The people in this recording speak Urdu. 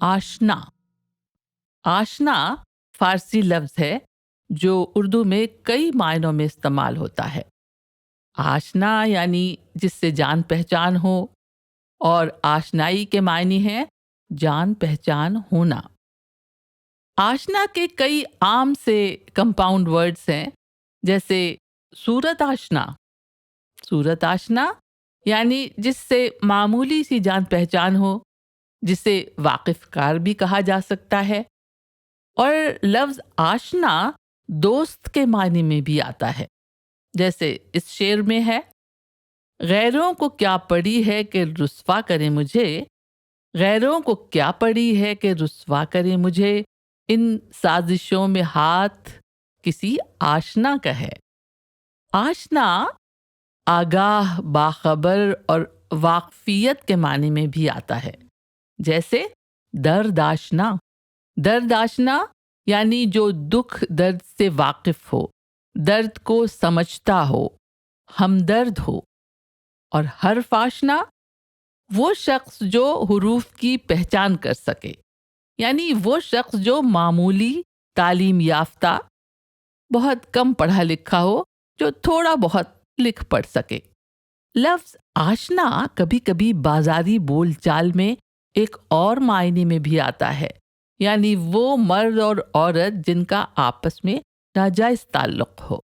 آشنا. آشنا فارسی لفظ ہے جو اردو میں کئی معنوں میں استعمال ہوتا ہے. آشنا یعنی جس سے جان پہچان ہو، اور آشنائی کے معنی ہیں جان پہچان ہونا. آشنا کے کئی عام سے کمپاؤنڈ ورڈز ہیں، جیسے صورت آشنا. صورت آشنا یعنی جس سے معمولی سی جان پہچان ہو، جسے واقف کار بھی کہا جا سکتا ہے. اور لفظ آشنا دوست کے معنی میں بھی آتا ہے، جیسے اس شعر میں ہے: غیروں کو کیا پڑی ہے کہ رسوا کرے مجھے، غیروں کو کیا پڑی ہے کہ رسوا کرے مجھے، ان سازشوں میں ہاتھ کسی آشنا کا ہے. آشنا آگاہ، باخبر اور واقفیت کے معنی میں بھی آتا ہے، جیسے درد آشنا. درد آشنا یعنی جو دکھ درد سے واقف ہو، درد کو سمجھتا ہو، ہمدرد ہو. اور حرف آشنا وہ شخص جو حروف کی پہچان کر سکے، یعنی وہ شخص جو معمولی تعلیم یافتہ، بہت کم پڑھا لکھا ہو، جو تھوڑا بہت لکھ پڑھ سکے. لفظ آشنا کبھی کبھی بازاری بول چال میں ایک اور معنی میں بھی آتا ہے، یعنی وہ مرد اور عورت جن کا آپس میں ناجائز تعلق ہو.